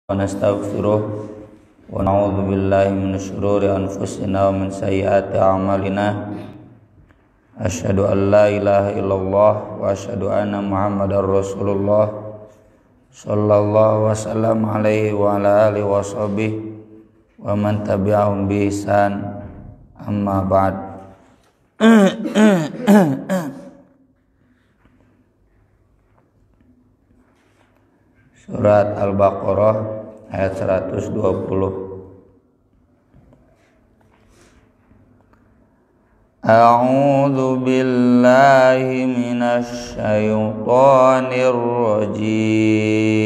wa nastaghfiruh wa na'udzu billahi min syururi anfusina wa min sayyiati a'malina. Asyhadu an la ilaha illallah wa asyhadu anna Muhammadar Rasulullah sallallahu wasallam alaihi wa ala alihi wa sahbihi wa man tabi'ahum bi ihsan. Amma ba'd. Surat Al-Baqarah ayat 120. A'udzu billahi minasy syaithanir rajim.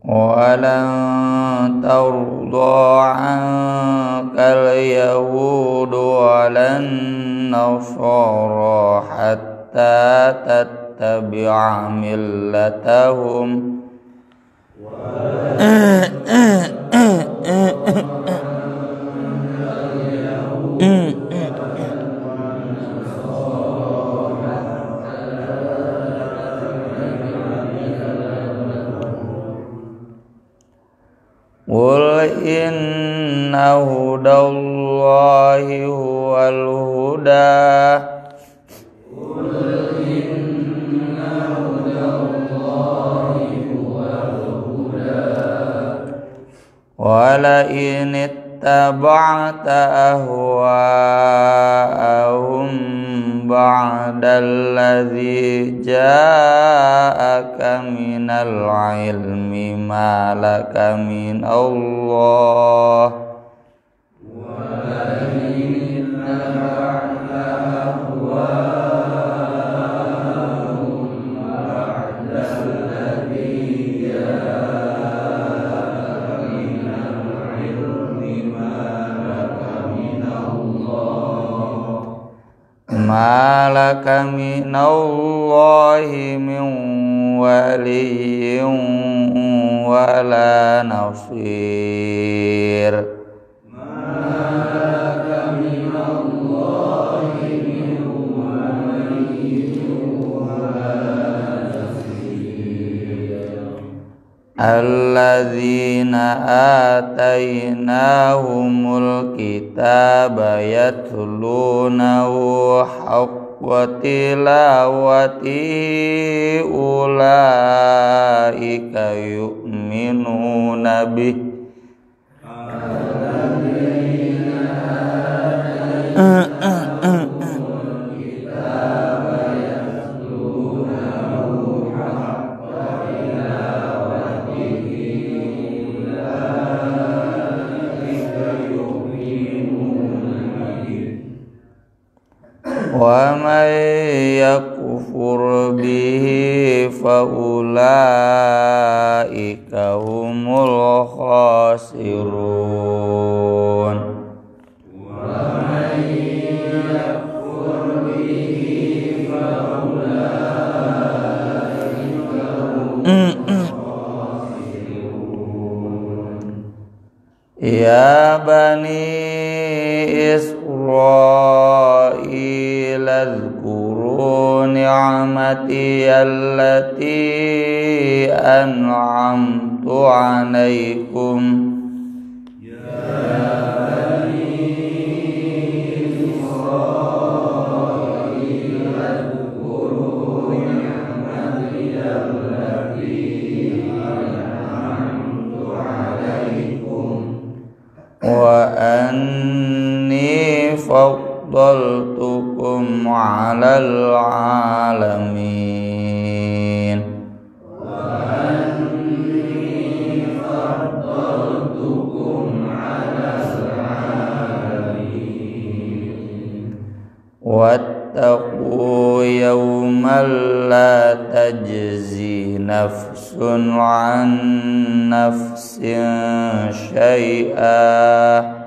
Walan tarda ankal yahudu walan nasara hatta tattabi'a millatahum Qul inna hudallahi huwal huda wa la in ittaba'ta ahwa'ahum ba'dalladzi ja'aka minal ilmi ma laka min Allah malaka minallahi min waliyyin wala nasir. Malaka minallahi min waliyyin wala nasir. Alladzina atainahumul kitaba yatlunahu haqqa tilawati ulaika yu'minuna bih wa may yakfur bihi fa ulaika humul khasirun. Wa may yakfur bihi fa ulaika humul khasirun. Ya bani Israil اذكروا نعمتي التي أنعمت عليكم يا بني إسرائيل اذكروا نعمتي التي أنعمت عليكم وأني فضلتكم على العالمين وأني فضلتكم على العالمين واتقوا يوما لا تجزي نفس عن نفس شيئا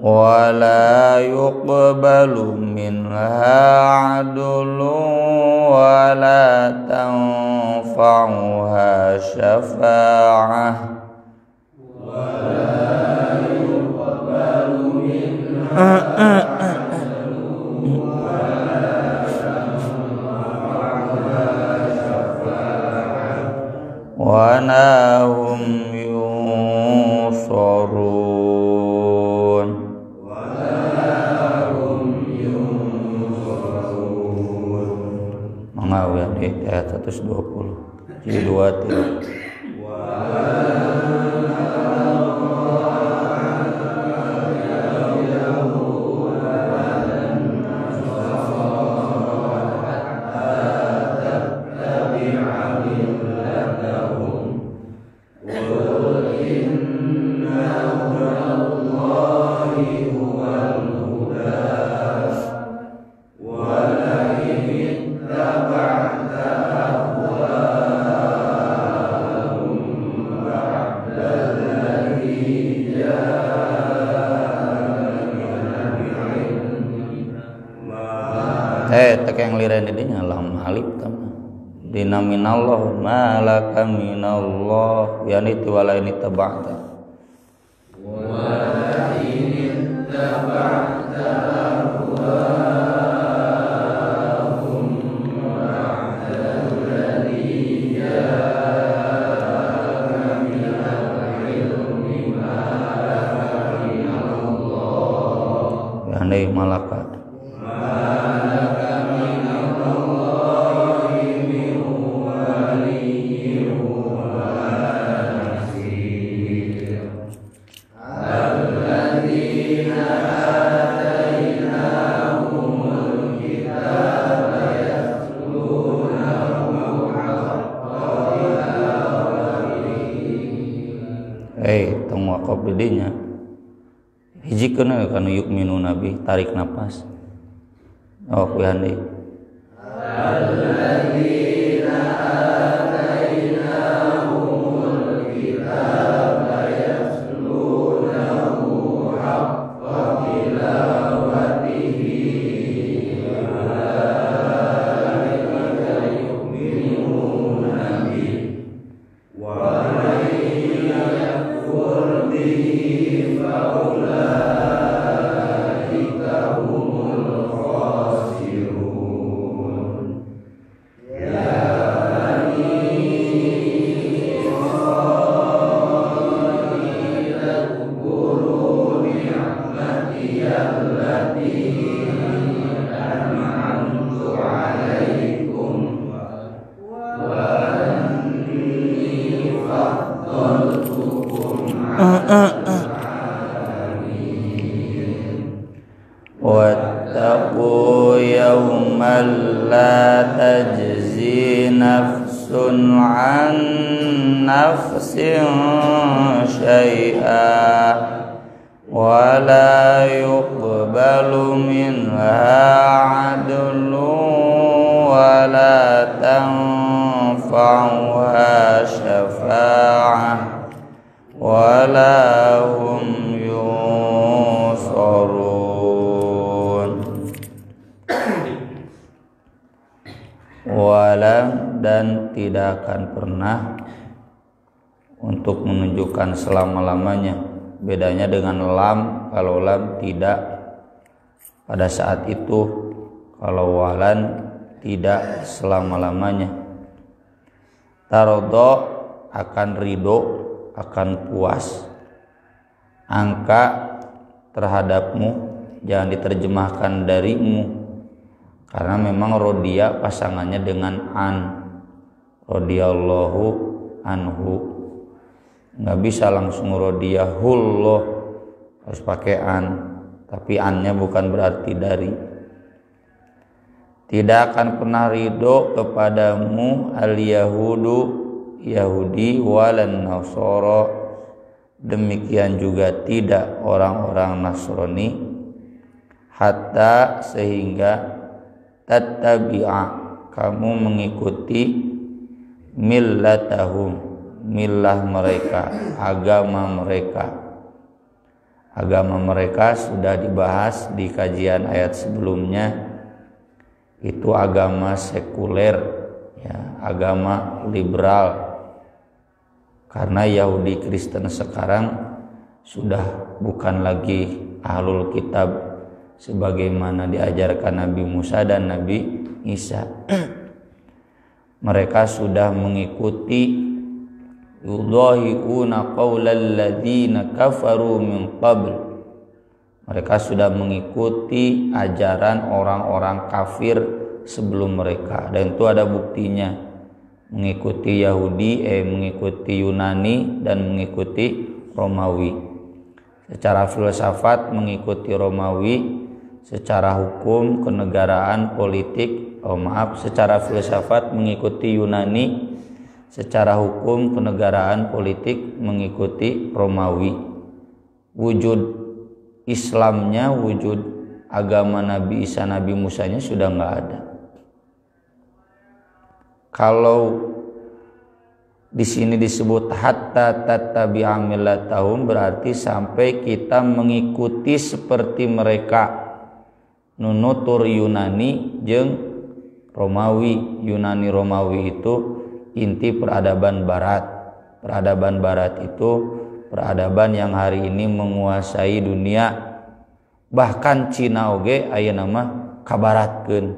ولا يقبل yuqbalu minha 'adlun wa la tanfa'uha syafa'ah wa nahum yunsarun. Mengawian di ayat 120 jadi 23. Tak yang liran didinya lam alif tam dina minallah malaka minallah yani tu wala ini tabata wala ini tabata ahwahum ba'da alladhi ja'aka minal ilmi ma laka minallah yani malaka tengwakaf didinya hiji kana kana yu'minu nabi tarik napas ku hande alladzina atainahumul kitaba yatlunahu haqqa tilawatihi ulaika yu'minuna bihi wa wattaqu yawman la tajzi nafsun an nafsin syai'a wa la yuqbalu minha 'adlun wa la tanfa'uha syafa'ah wa la hum walam dan tidak akan pernah untuk menunjukkan selama-lamanya. Bedanya dengan lam, kalau lam tidak pada saat itu, kalau walan tidak selama-lamanya. Tarodho akan ridho, akan puas. Angka terhadapmu jangan diterjemahkan darimu, karena memang rodia pasangannya dengan an, rodiyallahu anhu, nggak bisa langsung rodiyahullah, harus pakai an, tapi annya bukan berarti dari. Tidak akan pernah ridho kepadamu al-yahudu, Yahudi, walan nasara, demikian juga tidak orang-orang Nasrani, hatta sehingga tattabi'a kamu mengikuti millatahum, millah mereka, agama mereka, agama mereka sudah dibahas di kajian ayat sebelumnya. Itu agama sekuler, ya, agama liberal. Karena Yahudi Kristen sekarang sudah bukan lagi ahlul kitab sebagaimana diajarkan Nabi Musa dan Nabi Isa. Mereka sudah mengikuti yudhahi'una qaulal ladzina kafaru min qabl. Mereka sudah mengikuti ajaran orang-orang kafir sebelum mereka, dan itu ada buktinya. Mengikuti Yahudi, mengikuti Yunani dan mengikuti Romawi. Secara filsafat mengikuti Romawi, secara hukum, kenegaraan, politik, secara filsafat mengikuti Yunani, secara hukum, kenegaraan, politik mengikuti Romawi. Wujud Islamnya, wujud agama Nabi Isa, Nabi Musanya sudah nggak ada. Kalau di sini disebut hatta tattabi'a millatahum, berarti sampai kita mengikuti seperti mereka. Nunutur Yunani jeung Romawi. Yunani Romawi itu inti peradaban barat. Peradaban barat itu peradaban yang hari ini menguasai dunia. Bahkan Cina oge aya nama kabaratkeun.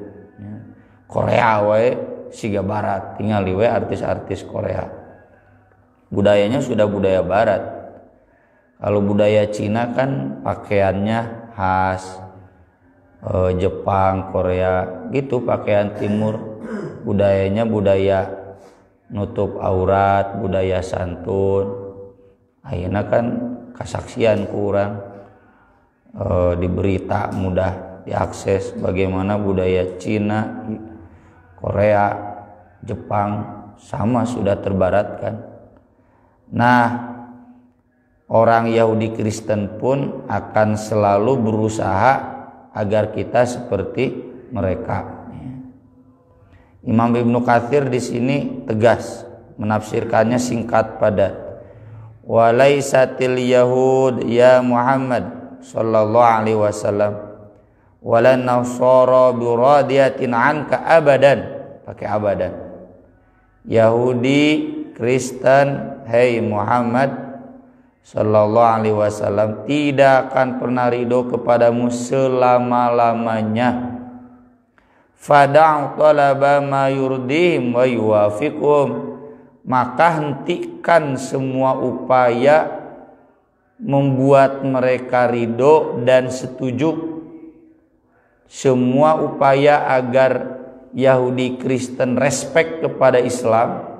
Korea wae siga barat, tinggal we artis-artis Korea. Budayanya sudah budaya barat. Kalau budaya Cina kan pakaiannya khas Jepang, Korea gitu, pakaian timur. Budayanya budaya nutup aurat, budaya santun. Ayeuna kan kasaksian kurang di berita mudah diakses bagaimana budaya Cina, Korea, Jepang sama sudah terbaratkan. Nah, orang Yahudi Kristen pun akan selalu berusaha agar kita seperti mereka. Imam Ibnu Katsir di sini tegas menafsirkannya singkat padat. Walaisatil yahud ya Muhammad sallallahu alaihi wasallam walan nasara biradiyatin anka abadan, pakai abadan. Yahudi Kristen, hai Muhammad sallallahu alaihi wasallam, tidak akan pernah ridho kepadamu selama-lamanya. Fada'u talaba ma yurdihim wa yuwafiqhum, maka hentikan semua upaya membuat mereka ridho dan setuju. Semua upaya agar Yahudi Kristen respect kepada Islam,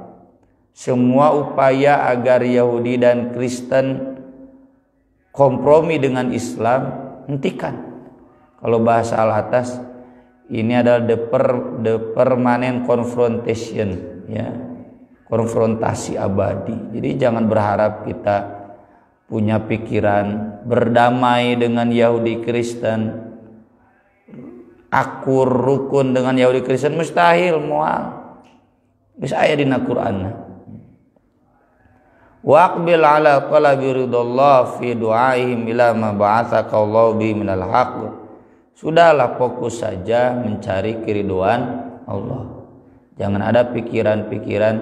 semua upaya agar Yahudi dan Kristen kompromi dengan Islam, hentikan. Kalau bahasa Al-Atas, ini adalah the permanent confrontation, ya, konfrontasi abadi. Jadi jangan berharap kita punya pikiran berdamai dengan Yahudi Kristen, akur rukun dengan Yahudi Kristen, mustahil, moal. Bisa aya dina Qur'an. Waqbil ala talabi ridallah fi du'aihim ila ma ba'atsaka Allah bi minal haqq. Sudahlah, fokus saja mencari keriduan Allah. Jangan ada pikiran-pikiran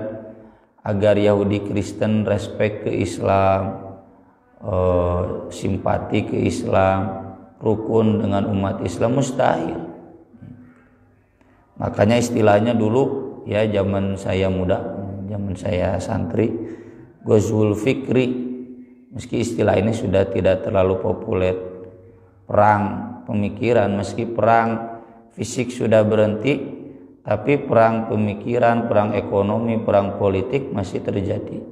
agar Yahudi Kristen respect ke Islam, simpati ke Islam, rukun dengan umat Islam, mustahil. Makanya istilahnya dulu, ya, zaman saya muda, zaman saya santri, Ghazwul Fikri, meski istilah ini sudah tidak terlalu populer. Perang pemikiran, meski perang fisik sudah berhenti, tapi perang pemikiran, perang ekonomi, perang politik masih terjadi.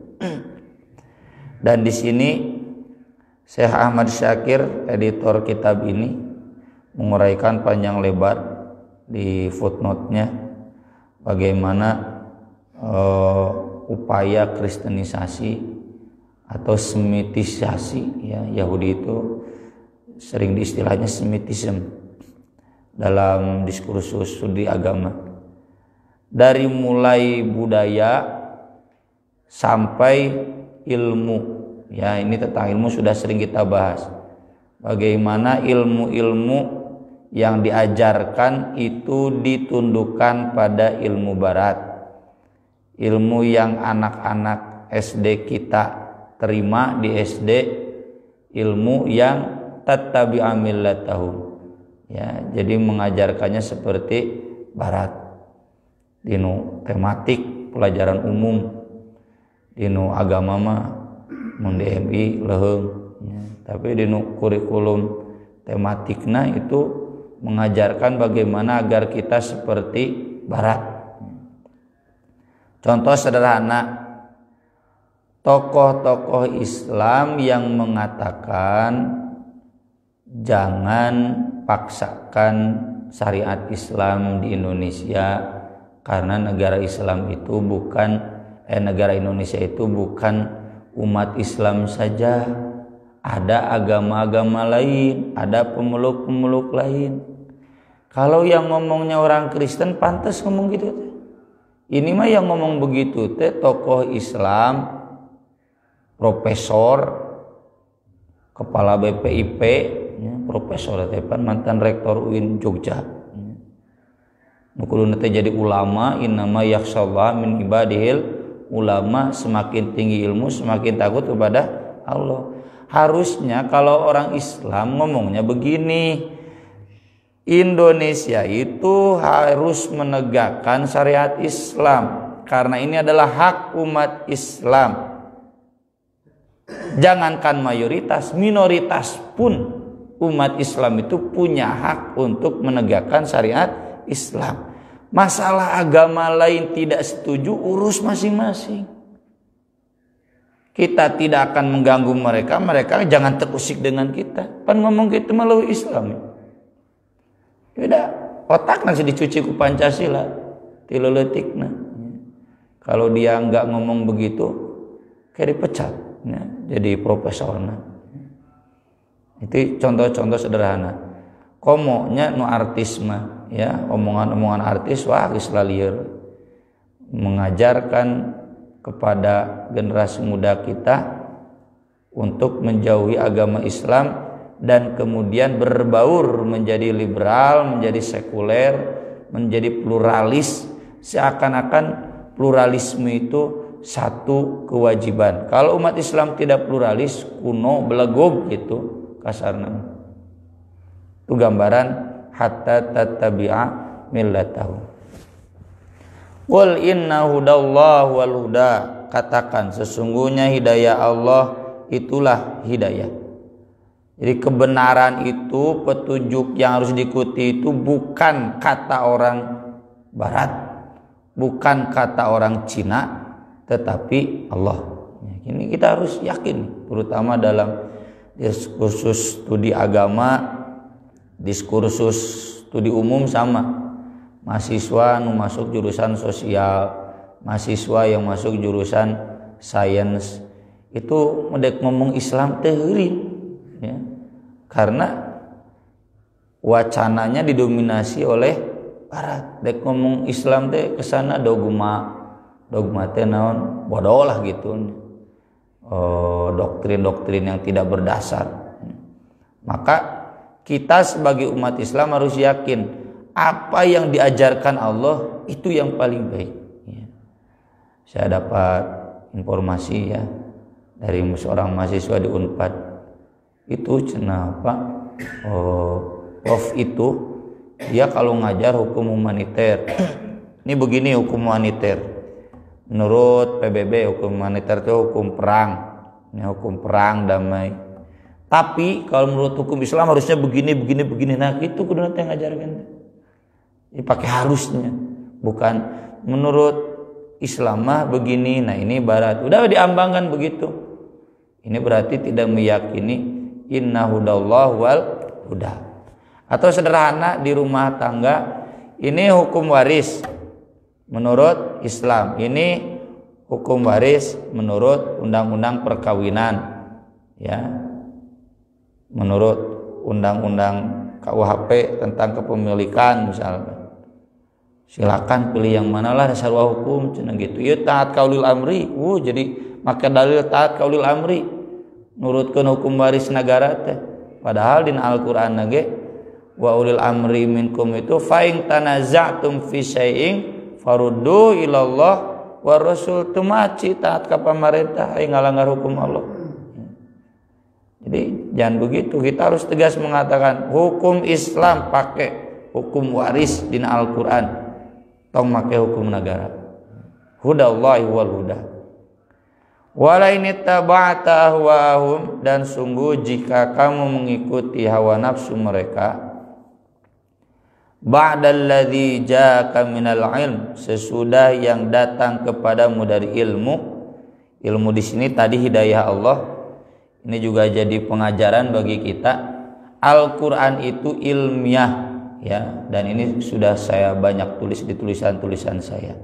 Dan di sini Syekh Ahmad Syakir, editor kitab ini, menguraikan panjang lebar di footnote-nya bagaimana upaya kristenisasi atau semitisasi, ya, Yahudi itu sering diistilahnya semitism dalam diskursus studi agama, dari mulai budaya sampai ilmu, ya, ini tentang ilmu sudah sering kita bahas. bagaimana ilmu-ilmu yang diajarkan itu ditundukkan pada ilmu barat. Ilmu yang anak-anak SD kita terima di SD, ilmu yang tattabi'a millatahum. Ya, jadi mengajarkannya seperti barat. Dinu tematik pelajaran umum, dinu agama mah mun DMI leheung, ya. Tapi dinu kurikulum tematikna itu mengajarkan bagaimana agar kita seperti barat. Contoh sederhana, tokoh-tokoh Islam yang mengatakan jangan paksakan syariat Islam di Indonesia karena negara Islam itu negara Indonesia itu bukan umat Islam saja, ada agama-agama lain, ada pemeluk-pemeluk lain. Kalau yang ngomongnya orang Kristen pantas ngomong gitu. Ini mah yang ngomong begitu teh tokoh Islam, profesor, kepala BPIP, ya, profesor teh mantan rektor UIN Jogja. Nukulun teh jadi ulama, innama yakhshallah min ibadihil ulama, semakin tinggi ilmu semakin takut kepada Allah. Harusnya kalau orang Islam ngomongnya begini, Indonesia itu harus menegakkan syariat Islam karena ini adalah hak umat Islam. Jangankan mayoritas, minoritas pun umat Islam itu punya hak untuk menegakkan syariat Islam. Masalah agama lain tidak setuju, urus masing-masing. Kita tidak akan mengganggu mereka, mereka jangan terusik dengan kita. Pan ngomong gitu melalui Islam. Udah, otak nasi dicuci ku Pancasila, tileletikna. Kalau dia nggak ngomong begitu, kayak dipecat, ya, jadi profesorna. Itu contoh-contoh sederhana. Komonya nu artis mah, ya, omongan-omongan artis wah geus lalieur. Mengajarkan kepada generasi muda kita untuk menjauhi agama Islam dan kemudian berbaur menjadi liberal, menjadi sekuler, menjadi pluralis, seakan-akan pluralisme itu satu kewajiban. Kalau umat Islam tidak pluralis, kuno, belegog gitu kasarna. Itu gambaran hatta tattabi'a millatahu. Qul inna hudallahu wal huda, katakan sesungguhnya hidayah Allah itulah hidayah. Jadi kebenaran itu, petunjuk yang harus diikuti itu bukan kata orang barat, bukan kata orang Cina, tetapi Allah. Ini kita harus yakin, terutama dalam diskursus studi agama, diskursus studi umum sama. Mahasiswa yang masuk jurusan sosial, mahasiswa yang masuk jurusan sains, itu mendek ngomong Islam teh heuring, ya. Karena wacananya didominasi oleh barat. Dek ngomong Islam teh kesana dogma teh naon bodoh lah gitu, doktrin-doktrin yang tidak berdasar. Maka kita sebagai umat Islam harus yakin apa yang diajarkan Allah itu yang paling baik, ya. Saya dapat informasi, ya, dari seorang mahasiswa di Unpad itu kenapa Prof itu dia kalau ngajar hukum humaniter ini begini, hukum humaniter menurut PBB hukum humaniter itu hukum perang, ini hukum perang damai. Tapi kalau menurut hukum Islam harusnya begini. Nah itu kudu yang ngajarkan. Ini pakai harusnya, bukan menurut Islam mah begini. Nah ini barat udah diambangkan begitu. Ini berarti tidak meyakini inna hudallahu wal huda. Atau sederhana di rumah tangga, ini hukum waris menurut Islam, ini hukum waris menurut undang-undang perkawinan, ya, menurut undang-undang KUHP tentang kepemilikan misalnya. Silakan pilih yang manalah dasar hukum cenah gitu. Ieu taat kaulil amri, jadi maka dalil taat kaulil amri nurutkeun hukum waris negara teh. Padahal di Al-Qur'an ge wa ulil amri minkum itu fa in tanaza'tum fi syai'in faruddu ilallah wa rasul, tumaci taat ka pamarentah aya ngalanggar hukum Allah. Jadi jangan begitu, kita harus tegas mengatakan hukum Islam pakai hukum waris di Al-Qur'an, tong make hukum negara. Hudallahi wal huda. Wala in ittaba'ta ahwahum, dan sungguh jika kamu mengikuti hawa nafsu mereka, ba'dalladzi ja'aka minal ilm, sesudah yang datang kepadamu dari ilmu. Ilmu di sini tadi hidayah Allah. Ini juga jadi pengajaran bagi kita. Al-Qur'an itu ilmiah ya, dan ini sudah saya banyak tulis di tulisan-tulisan saya.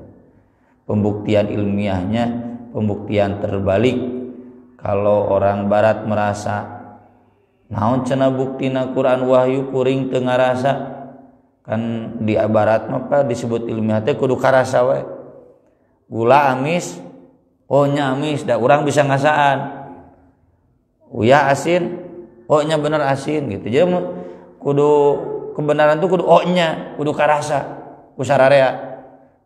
Pembuktian ilmiahnya, pembuktian terbalik. Kalau orang barat merasa naon cenah buktina Quran wahyu kuring teu ngarasa, kan di barat mah disebut ilmiah teh kudu karasa we. Gula amis, oh nya amis, da urang bisa ngasaan. Uya asin, oh nya bener asin gitu. Jadi kudu kebenaran tuh kudu oh nya, kudu karasa, ku sararea.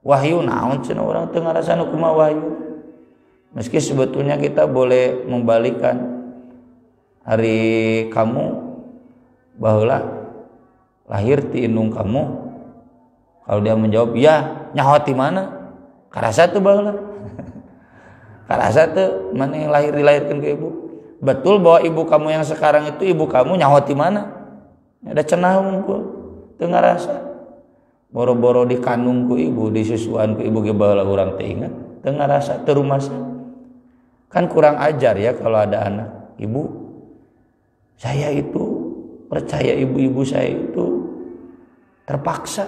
Wahyu naon cenah urang teu ngarasana kumaha wahyu. Meski sebetulnya kita boleh membalikan, hari kamu baheula lahir ti indung kamu, kalau dia menjawab ya nyaho ti mana, karasa teu baheula. Karasa teu mana yang dilahirkan ke ibu. Betul bahwa ibu kamu yang sekarang itu ibu kamu nyaho ti mana, ada cenah unggul teu ngarasa. Boro-boro dikandung ku ibu, disusuan ku ibu ge baheula urang teu ingat, teu ngarasa, teu rumasa. Kan kurang ajar ya kalau ada anak, ibu saya itu percaya ibu-ibu saya itu terpaksa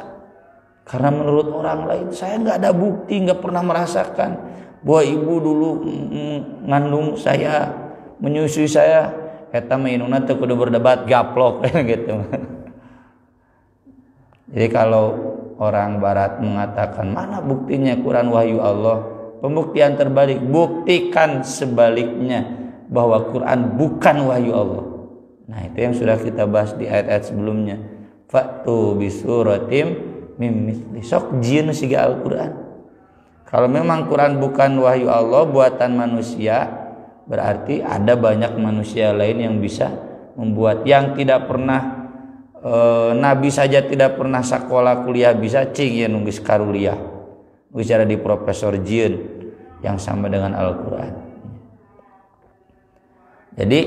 karena menurut orang lain saya nggak ada bukti, nggak pernah merasakan bahwa ibu dulu ngandung saya, menyusui saya. Eta mah inuna teu kudu berdebat gaplok gitu. Jadi kalau orang barat mengatakan mana buktinya Quran wahyu Allah, pembuktian terbalik, buktikan sebaliknya bahwa Quran bukan wahyu Allah. Nah, itu yang sudah kita bahas di ayat-ayat sebelumnya. Fa'tu bisuratim mim mithli, sok jieun siga Al-Qur'an. Kalau memang Quran bukan wahyu Allah buatan manusia, berarti ada banyak manusia lain yang bisa membuat, yang tidak pernah Nabi saja tidak pernah sekolah kuliah bisa cing ya nunggis karuliah. Bicara di profesor jieun yang sama dengan Al-Qur'an. Jadi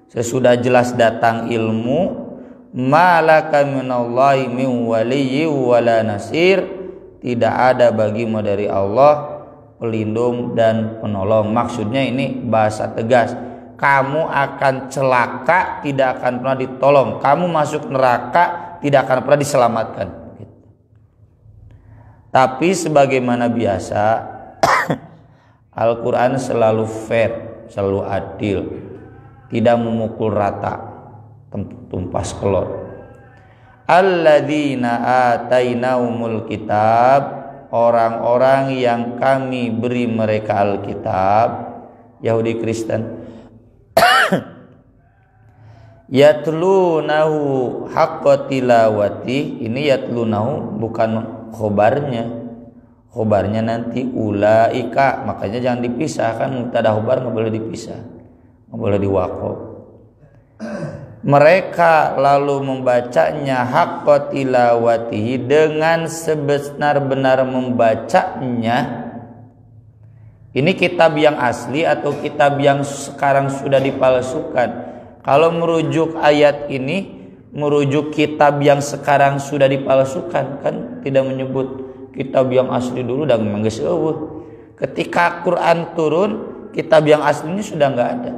sesudah jelas datang ilmu, malaka minallahi min waliyyi wala nasir, tidak ada bagimu dari Allah pelindung dan penolong. Maksudnya ini bahasa tegas, kamu akan celaka, tidak akan pernah ditolong. Kamu masuk neraka, tidak akan pernah diselamatkan. Tapi sebagaimana biasa, Al-Quran selalu fair, selalu adil, tidak memukul rata, tumpas kelor. Alladzina atainahumul kitab, orang-orang yang kami beri mereka Alkitab, Yahudi Kristen, yatlunahu haqqa tilawati. Ini yatlunahu bukan khobarnya nanti ulaika, makanya jangan dipisahkan, mubtada khobar nggak boleh dipisah, nggak boleh diwaqaf. Mereka lalu membacanya haqqa tilawatihi, dengan sebenar-benar membacanya. Ini kitab yang asli atau kitab yang sekarang sudah dipalsukan? Kalau merujuk ayat ini, merujuk kitab yang sekarang sudah dipalsukan, kan tidak menyebut kitab yang asli dulu dan memang geus eueuh. Ketika Quran turun, kitab yang asli ini sudah enggak ada.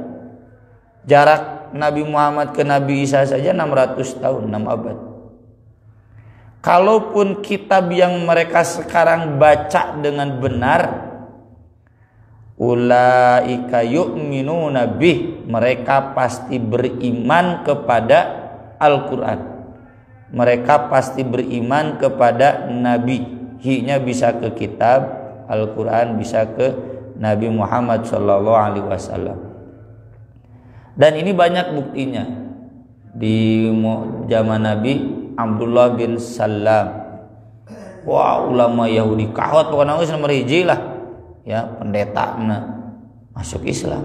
Jarak Nabi Muhammad ke Nabi Isa saja 600 tahun, 6 abad. Kalaupun kitab yang mereka sekarang baca dengan benar, ulaika yu'minuna bih, mereka pasti beriman kepada Al-Quran, mereka pasti beriman kepada Nabi. Hi-nya bisa ke kitab Al-Quran, bisa ke Nabi Muhammad SAW. Dan ini banyak buktinya. di zaman Nabi Abdullah bin Salam. Wah, ulama Yahudi kahot pokoknya geus nomor hiji lah. Ya, pendeta masuk Islam.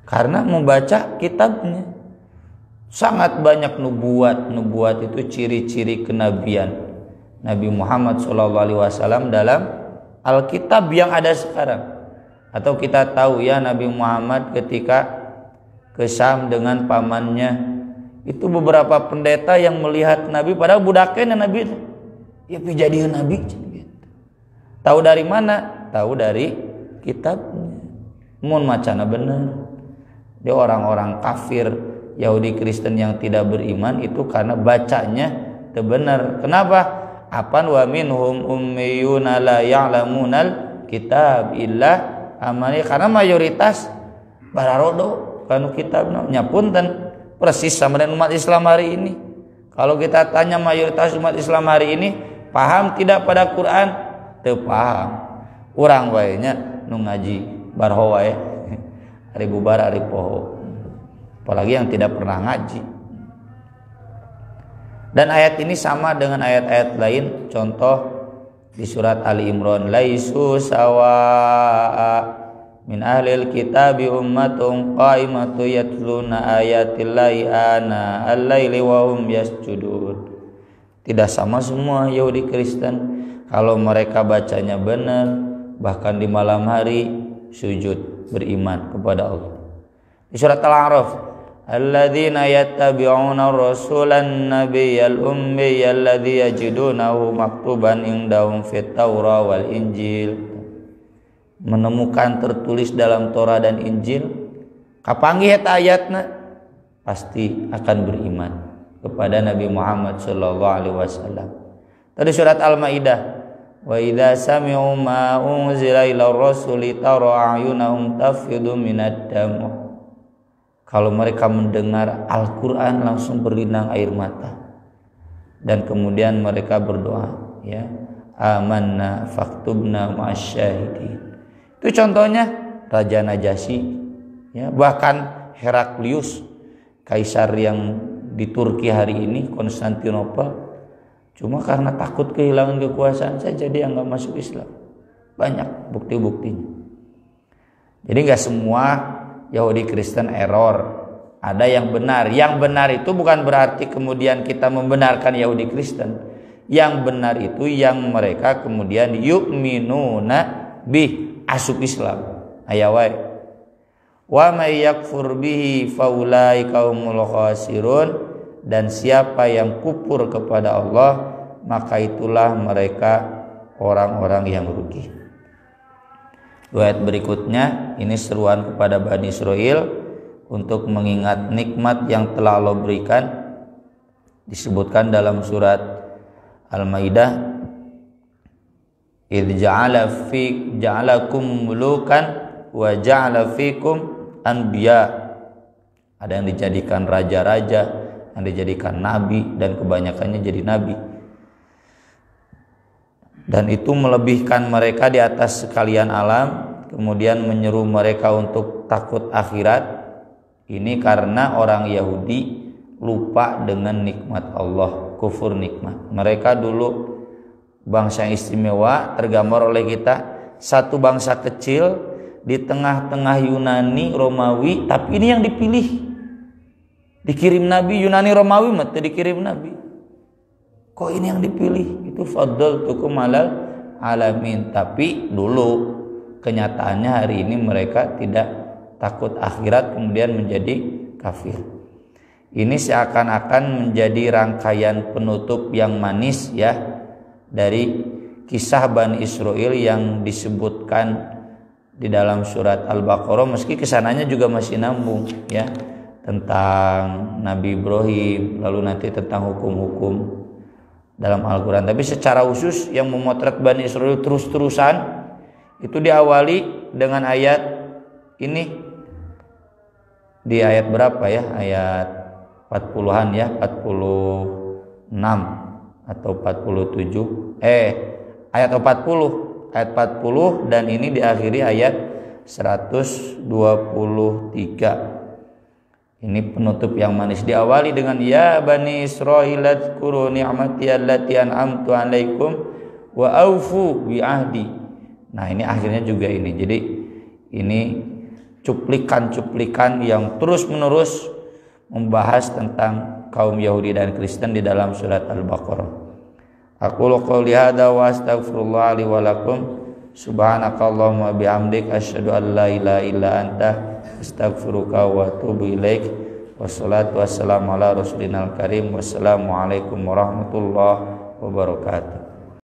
Karena membaca kitabnya. Sangat banyak nubuat itu ciri-ciri kenabian Nabi Muhammad SAW dalam Alkitab yang ada sekarang. Atau kita tahu ya, Nabi Muhammad ketika ke Syam dengan pamannya, itu beberapa pendeta yang melihat Nabi padahal budaknya Nabi itu ya jadian Nabi gitu. Tahu dari mana? Tahu dari kitabnya. Mun macana bener. Dia orang-orang kafir Yahudi Kristen yang tidak beriman itu karena bacanya teu bener. Kenapa? Apan wa minhum ummiyuna la ya'lamunal kitab illa amani, karena mayoritas bararodo kanu kitabna nyapunten persis sama dengan umat Islam hari ini. Kalau kita tanya mayoritas umat Islam hari ini paham tidak pada Quran? Teu paham. Urang wae nya nu ngaji barho wae. Hari bubar hari poho. Apalagi yang tidak pernah ngaji. Dan ayat ini sama dengan ayat-ayat lain. Contoh di surat Ali Imran, laisu sawa'a min ahlil kitabi ummatun qaimatu yatluna ayatillahi ana al-laili wa hum yasjudun. Tidak sama semua Yahudi Kristen. Kalau mereka bacanya benar, bahkan di malam hari sujud beriman kepada Allah. Di surat Al-A'raf, alladzina yattabi'una ar-rasulan nabiyyal ummiyal ladzi yajidunahu maktuban indahum fit Taurah wal Injil. Menemukan tertulis dalam Torah dan Injil, kapanggih eta ayatna pasti akan beriman kepada Nabi Muhammad sallallahu alaihi wasallam. Tadi surat Al-Maidah, wa idza sami'u ma unzila ila rasuli tara a'yunahum tafidu minad dam'. Kalau mereka mendengar Al-Qur'an langsung berlinang air mata. Dan kemudian mereka berdoa, ya, amanna faktubna ma'asyahidin. Itu contohnya Raja Najasyi, ya, bahkan Heraklius, kaisar yang di Turki hari ini, Konstantinopel, cuma karena takut kehilangan kekuasaan saja dia nggak masuk Islam. Banyak bukti-buktinya. Jadi nggak semua Yahudi Kristen error. Ada yang benar. Yang benar itu bukan berarti kemudian kita membenarkan Yahudi Kristen. Yang benar itu yang mereka kemudian yu'minuna bih, asup Islam. Ayawai. Wa may yakfur bihi faulaika humul khasirun. Dan siapa yang kufur kepada Allah, maka itulah mereka orang-orang yang rugi. Ayat berikutnya ini seruan kepada Bani Israel untuk mengingat nikmat yang telah Allah berikan. Disebutkan dalam surat Al-Maidah, idz ja'alakum mulukan wa ja'ala fikum anbiya. Ada yang dijadikan raja-raja, yang dijadikan nabi, dan kebanyakannya jadi nabi. Dan itu melebihkan mereka di atas sekalian alam, kemudian menyeru mereka untuk takut akhirat. Ini karena orang Yahudi lupa dengan nikmat Allah, kufur nikmat. Mereka dulu bangsa yang istimewa, tergambar oleh kita, satu bangsa kecil di tengah-tengah Yunani, Romawi, tapi ini yang dipilih. Dikirim Nabi, Yunani Romawi mati dikirim Nabi. Kok ini yang dipilih? Itu fadl tukum alal alamin. Tapi dulu kenyataannya hari ini mereka tidak takut akhirat kemudian menjadi kafir. Ini seakan-akan menjadi rangkaian penutup yang manis ya dari kisah Bani Israel yang disebutkan di dalam surat Al-Baqarah, meski kesananya juga masih nambung ya, tentang Nabi Ibrahim, lalu nanti tentang hukum-hukum dalam Al-Quran. Tapi secara khusus yang memotret Bani Israel terus-terusan itu diawali dengan ayat ini. Di ayat berapa ya? Ayat 40-an ya, 46 atau 47. Ayat 40. Ayat 40 dan ini diakhiri ayat 123. Ini penutup yang manis, diawali dengan ya bani Israil dzkuru ni'mati allati an'amtu 'alaikum wa aufu bi ahdi. Nah, ini akhirnya juga ini. Jadi ini cuplikan-cuplikan yang terus-menerus membahas tentang kaum Yahudi dan Kristen di dalam surat Al-Baqarah. Aqulu qouli hadza wa astaghfirullah li wa lakum. Subhanakallahumma bihamdik asyhadu an la ilaha illa anta astaghfiruka wa atubu ilaik. Wassalatu wassalamu ala rasulina al-karim. Wassalamu alaikum warahmatullahi wabarakatuh.